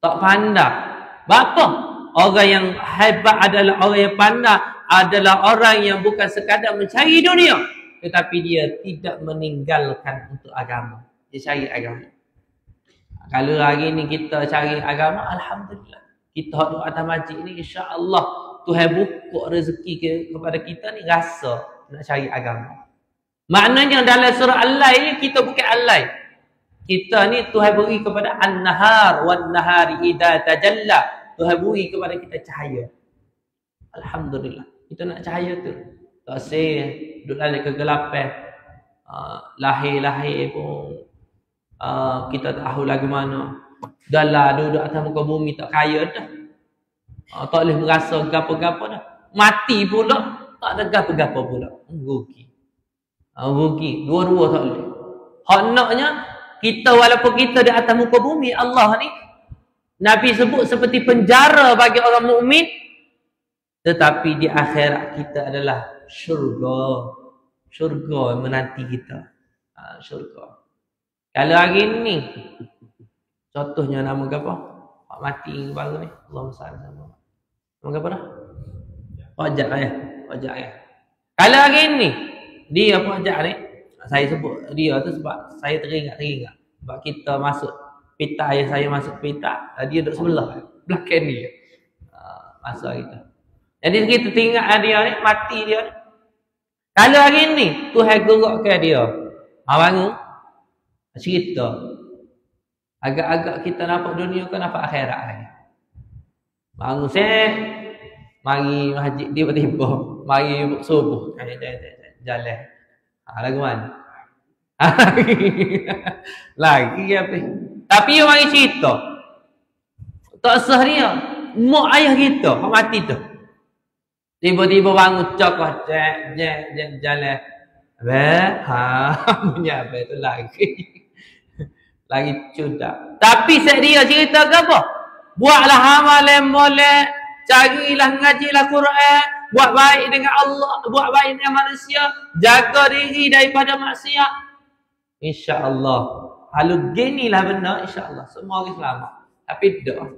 Tak pandai. Bapa? Orang yang hebat adalah orang yang pandai, adalah orang yang bukan sekadar mencari dunia, tetapi dia tidak meninggalkan untuk agama. Dia cari agama. Kalau hari ni kita cari agama, alhamdulillah. Kita duduk atas masjid ni, insya-Allah Tuhan buka rezeki kepada kita ni rasa nak cari agama. Maknanya dalam surah Al-Lail ni kita bukan Al-Lail. Kita ni Tuhan beri kepada An-Nahar wan-Nahari idza tajalla. Tuhan beri kepada kita cahaya. Alhamdulillah. Kita nak cahaya tu. Tak sih duduk dalam kegelapan. Lahir-lahir pun kita tak tahu lagu mana. Dah lah duduk atas muka bumi tak kaya dah. Tak boleh merasa gapo-gapo dah. Mati pula tak ada gapo-gapo pula. Rugi. Rugi. Dua-dua tak boleh. Hak naknya kita walaupun kita di atas muka bumi, Allah ni Nabi sebut seperti penjara bagi orang mukmin, tetapi di akhirat kita adalah syurga. Syurga menanti kita. Syurga. Kalau hari ni contohnya nama apa? Pak mati baru ni. Allahumma salli alaihi wasallam. Nama apa dah? Ojak ya. Ojak ya. Kalau hari ni dia ojak ni, saya sebut dia tu sebab saya teringat. Sebab kita masuk pita, ayah saya masuk pita, dia duduk sebelah belakang dia. Masuk kita. Jadi kita teringat dia ni, mati dia ni. Kalau hari ni Tuhan gerakkan dia, bangun cerita. Agak-agak kita nampak dunia ke nampak akhirat lagi. Bangun mari masjid tiba-tiba, mari subuh. Jalan. Lagu mana? Lagi apa? Tapi yang mari cerita. Tak sah dia. Mak ayah kita, hak mati tu. Tiba-tiba bangun cakap jalan. Bunyi apa tu lagi. Lagi cudak. Tapi set dia cerita ke apa? Buatlah amalan molek, carilah ngajilah Quran, buat baik dengan Allah, buat baik dengan manusia, jaga diri daripada maksiat. Insya-Allah. Kalau ginilah benar, insya-Allah semua orang selamat. Tapi tak.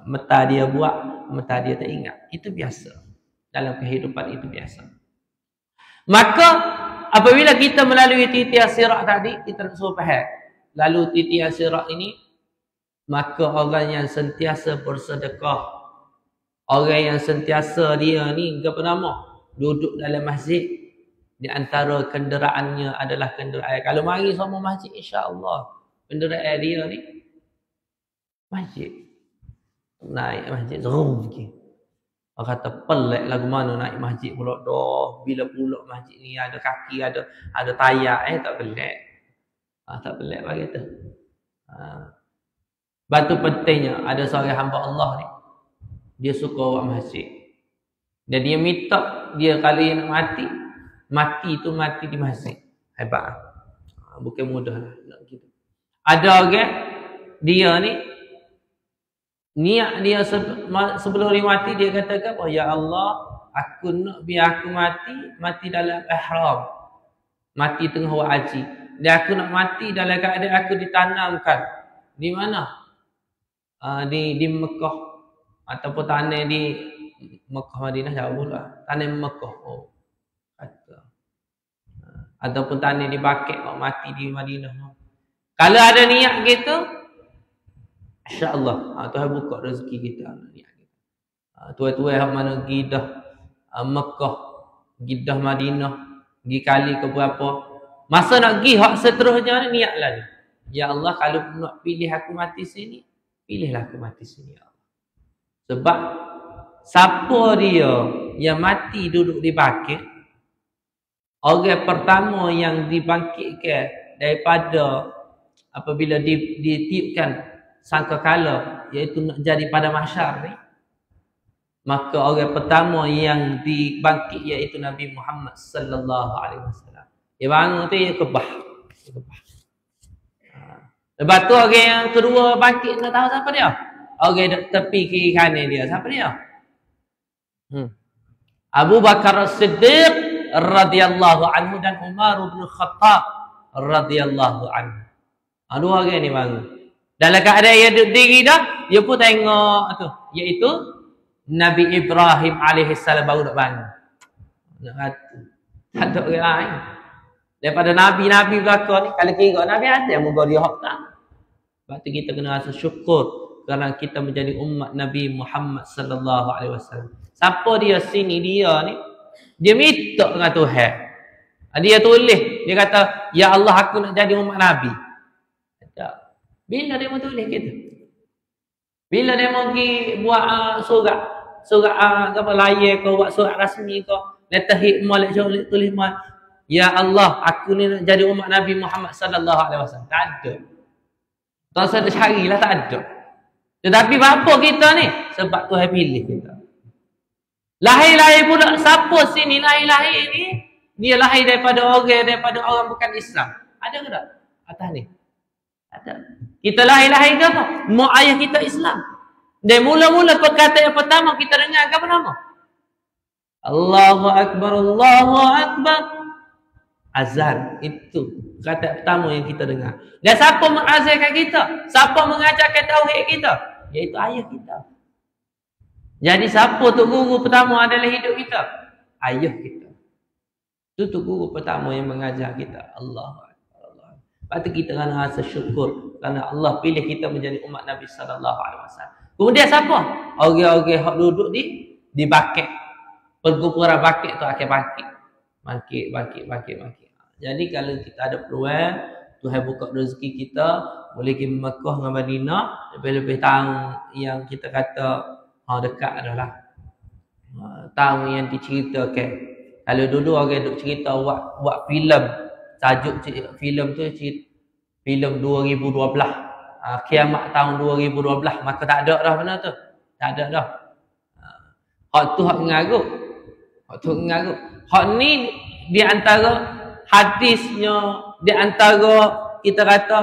Meta dia buat, meta dia tak ingat. Itu biasa. Dalam kehidupan itu biasa. Maka apabila kita melalui titian sirat tadi, kita suruh faham. Lalu titian sirat ini, maka orang yang sentiasa bersedekah, orang yang sentiasa dia ni apa nama? Duduk dalam masjid, di antara kenderaannya adalah kenderaan. Kalau mari semua masjid, insya-Allah kenderaan dia ni masjid. Naik masjid zoom sikit. Orang kata pelik lagu mana naik masjid pula dah. Bila pula masjid ni ada kaki, ada tayak, tak pelik. Tak pelik bagi tu. Batu pentingnya ada seorang hamba Allah ni. Dia suka buat masjid. Dan dia minta dia kalau dia nak mati tu mati di masjid. Hebat. Bukan mudah lah nak gitu. Ada orang dia ni niat dia sebelum dia mati dia katakan, "Oh ya Allah, aku nak biar aku mati dalam ihram. Mati tengah buat haji. Dan aku nak mati dalam keadaan aku ditanamkan." Di mana? Di Mekah ataupun tanah di Mekah Madinah jauh lah. Tanah Mekah. Oh. Kata. Ataupun tanah di Bakit mati di Madinah. Kalau ada niat gitu, insya-Allah Tuhan buka rezeki kita. Tuan-tuan hak mana pergi dah Mekah, pergi dah Madinah, pergi kali ke berapa. Masa nak pergi hak seterusnya ni niatlah ni. Ya Allah, kalau nak pilih aku mati sini, pilihlah aku mati sini ya Allah. Sebab siapa dia yang mati duduk di Bakit, orang pertama yang dibangkitkan daripada apabila ditiupkan sangkakala, iaitu nak jadi pada mahsyar ni, maka orang pertama yang dibangkit iaitu Nabi Muhammad sallallahu alaihi wasallam. Dia bangun tu dia kebah. Lepas tu orang yang kedua bangkit, nak tahu siapa dia? Orang duk tepi kiri kanan dia. Siapa dia? Abu Bakar As-Siddiq radhiyallahu anhu dan Umar bin Khattab radhiyallahu anhu. Dua orang ni baru. Dalam keadaan dia duduk diri dah, dia pun tengok tu, iaitu Nabi Ibrahim alaihissalam baru nak bangun. Nak kata, tak ada orang lain. Daripada Nabi-Nabi belakang ni, kalau kira Nabi ada yang moga dia hak tak. Sebab tu kita kena rasa syukur kerana kita menjadi umat Nabi Muhammad sallallahu alaihi wasallam. Siapa dia sini dia ni? Dia minta dengan Tuhan. Dia tulis, dia kata, "Ya Allah, aku nak jadi umat Nabi." Kata, bila dia mau tulis gitu? Bila dia mau pergi buat surat apa layar kau buat surat rasmi kau, letak hikmah tulis mal, "Ya Allah, aku ni nak jadi umat Nabi Muhammad sallallahu alaihi wasallam." Tak ada. Tak usah carilah, tak ada. Tetapi apa kita ni? Sebab Tuhan pilih kita. Lahir-lahir pula siapa sini lahir-lahir ni? Dia lahir daripada orang bukan Islam. Ada ke tak? Atas ni. Ada. Kita lahir-lahir ke apa? Mak ayah kita Islam. Dan mula-mula perkataan yang pertama kita dengar apa nama? Allahu Akbar, Allahu Akbar. Azan. Itu kata pertama yang kita dengar. Dan siapa mengazankan kita? Siapa mengajarkan tauhid kita? Iaitu ayah kita. Jadi siapa tu guru pertama adalah hidup kita? Ayah kita. Itu tu guru pertama yang mengajar kita. Allahu Akbar, Allah. Lepas tu kita kena rasa syukur kerana Allah pilih kita menjadi umat Nabi sallallahu alaihi wasallam. Kemudian siapa? Orang-orang yang duduk di bakit. Perkumpulan bakit tu akan bangkit. Jadi kalau kita ada peluang, Tuhan buka rezeki kita, boleh pergi Mekah dengan Madinah, lebih-lebih tahun yang kita kata dekat adalah tahun yang diceritakan. Kalau dulu orang duk cerita buat filem, tajuk filem tu filem 2012. Kiamat tahun 2012, maka tak ada dah benda tu. Tak ada dah. Hak tu hak mengarut. Hak ni di antara hadisnya, di antara kita kata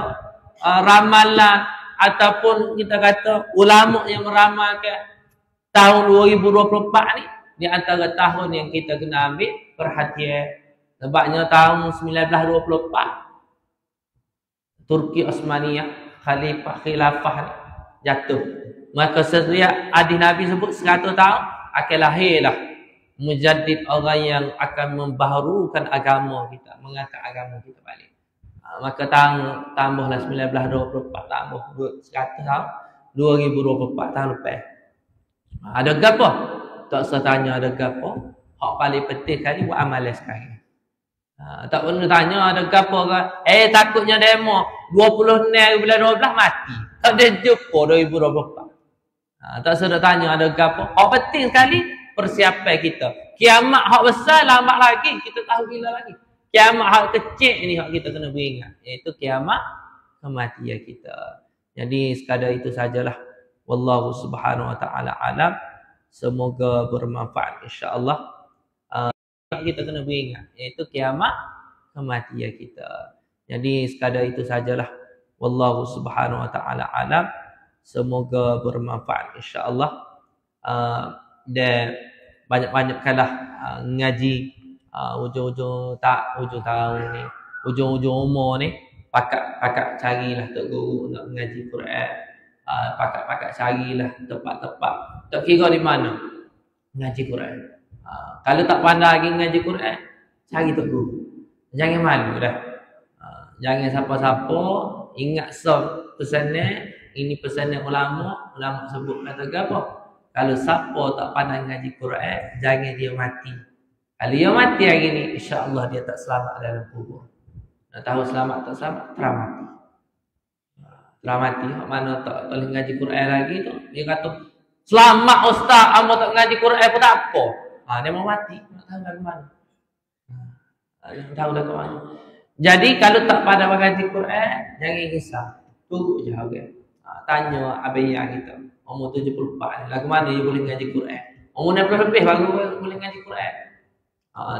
ramalan ataupun kita kata ulama yang meramalkan tahun 2024 ni di antara tahun yang kita kena ambil perhatian. Sebabnya tahun 1924 Turki Osmaniyah khilafah ni jatuh. Maka setiap adik Nabi sebut 100 tahun akan lahirlah mujaddid, orang yang akan membaharukan agama kita, mengangkat agama kita balik. Maka tambahlah 1924, tambah 100 tahun 2024 tahun lepas. Ada gapo? Tak usah tanya ada gapo. Hak paling penting kali buat amalan sekarang. Tak perlu tanya ada gapo ke. Takutnya demo 26 bulan 12 mati. Tak ada jumpa 2024. Tak usah tanya ada gapo. Hak penting sekali persiapan kita. Kiamat hak besar lambat lagi, kita tahu gila lagi. Kiamat hak kecil ni hak kita kena beringat, iaitu kiamat kematian kita. Jadi sekadar itu sajalah. Wallahu subhanahu wa ta'ala alam. Semoga bermanfaat insya-Allah. Kita kena beringat, iaitu kiamat kematian kita. Jadi sekadar itu sajalah. Wallahu subhanahu wa ta'ala alam. Semoga bermanfaat insya-Allah. Dan banyak-banyakkanlah ngaji ujung-ujung tahun ni, ujung-ujung umur ni, pakak carilah tok guru nak mengaji Quran. Pakak carilah tempat-tempat. Tak kira di mana ngaji Quran. Kalau tak pandai lagi ngaji Quran, cari tok guru. Jangan malu dah. Jangan siapa-siapa ingat pesanan, ini pesanan ulama sebut kata apa? Kalau siapa tak pandai ngaji Quran, jangan dia mati. Kalau dia mati hari ni, insya-Allah dia tak selamat dalam kubur. Nak tahu selamat tak selamat? Teramati. Teramati, mana tak boleh ngaji Quran lagi tu, dia kata, "Selamat ustaz, hamba tak ngaji Quran pun tak apa." Dia mau mati, nak tahu dah ke mana. Tahu dah ke mana. Jadi kalau tak pandai ngaji Quran, jangan risau. Tunggu je orang. Tanya abang kita. Umur 74 ni, lagu mana dia boleh ngaji Quran? Umur 60 lebih baru boleh ngaji Quran.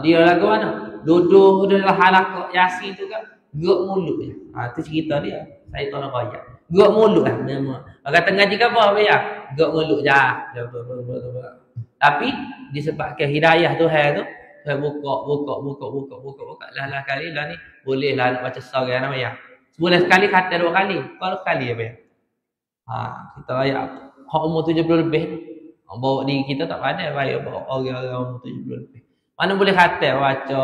Dia lagu mana? Duduk dalam halaqah Yasin tu kan, gerak mulut je. Tu cerita dia. Saya tak nak bayar. Gerak mulut lah memang. Orang kata ngaji ke apa ya? Gerak mulut je. Tapi disebabkan hidayah Tuhan tu, Tuhan buka lah kali lah ni boleh lah nak baca surah nama ya. Sebulan sekali kata 2 kali. Kalau sekali apa ya? Kita ayat hak umur 70 lebih. Bawa diri kita tak pandai bayar bawa orang-orang umur 70 lebih. Mana boleh kata baca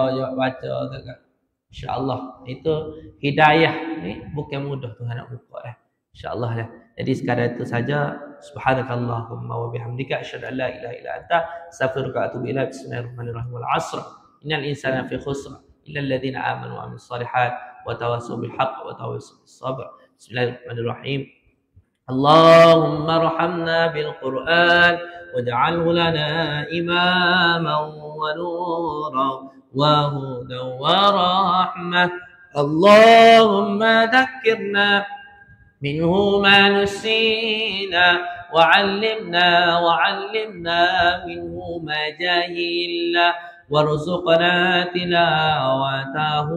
insya-Allah. Itu hidayah ni bukan mudah Tuhan nak buka insya-Allah lah. Jadi sekadar itu saja. Subhanakallahumma wa bihamdika asyhadu an la ilaha illa anta astaghfiruka wa atubu ilaik. Bismillahirrahmanirrahim. Wal 'asr. Innal insana fi khusr illa alladhina amanu wa 'amilus shalihat wa tawassaw bil haqq wa tawassaw bis sabr. Bismillahirrahmanirrahim. اللهم ارحمنا بالقرآن واجعله لنا إماما ونورا وهدى ورحمة. اللهم ذكرنا منه ما نسينا وعلمنا منه ما جهلنا وارزقنا تلاوته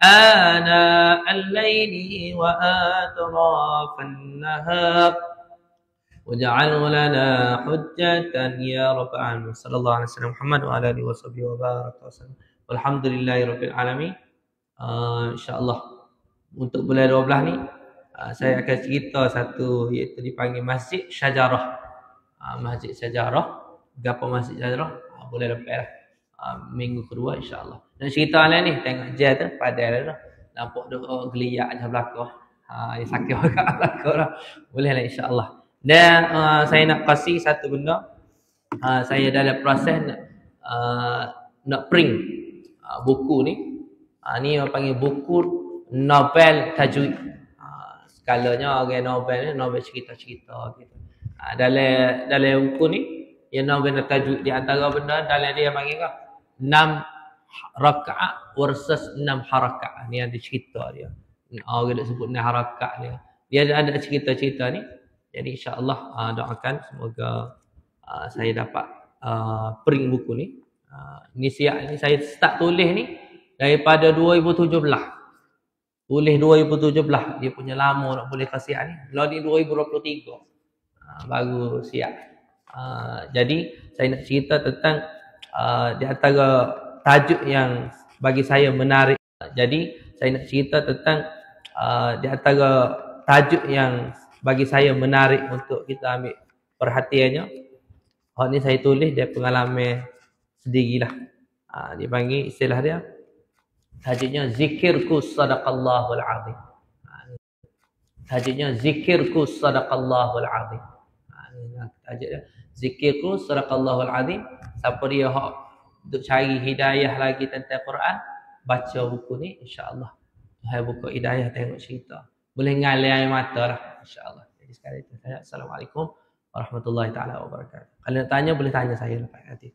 آناء الليل وأطراف النهار واجعله لنا حجة يا رب العالمين. صلى الله عليه وسلم محمد وعلى آله وصحبه وبارك وسلم. والحمدلله رب العالمين. InsyaAllah untuk bulan 12 ni saya akan cerita satu iaitu dipanggil Masjid Syajarah. Masjid Syajarah. Gapo Masjid Syajarah? Boleh lepas lah. Minggu kedua insya-Allah. Dan cerita lain ni tengok je tu padahal dah. Nampak dia geliat aja belakang. Dia sakit agak belakang dah. Boleh lah insya-Allah. Dan saya nak kasih satu benda. Saya dalam proses nak print buku ni. Ni orang panggil buku novel tajwid. Skalanya orang novel ni novel cerita-cerita gitu. Dalam buku ni yang novel tajwid di antara benda dalam dia panggil 6 rakaat versus 6 harakat. Ni ada cerita dia. Orang dia sebut 6 harakat dia. Dia ada cerita-cerita ni. Jadi insya-Allah doakan semoga saya dapat print buku ni. Ni siap ni saya start tulis ni daripada 2017. Tulis 2017. Dia punya lama nak boleh kasih ni. Lah ni 2023. Baru siap. Jadi saya nak cerita tentang di antara tajuk yang bagi saya menarik. Jadi saya nak cerita tentang di antara tajuk yang bagi saya menarik untuk kita ambil perhatiannya. Hal ni saya tulis dia pengalaman sendirilah. Dia panggil istilah dia tajuknya Zikirku Sadaqallahul Azim. Tajuknya Zikirku Sadaqallahul Azim. Tajuk dia Zikirku Sadaqallahul Azim. Siapa dia hak untuk cari hidayah lagi tentang Quran, baca buku ni insya-Allah. Tuhan buka hidayah tengok cerita. Boleh ngalih air mata lah insya-Allah. Jadi sekali itu saya assalamualaikum warahmatullahi taala wabarakatuh. Kalau nak tanya boleh tanya saya lepas nanti.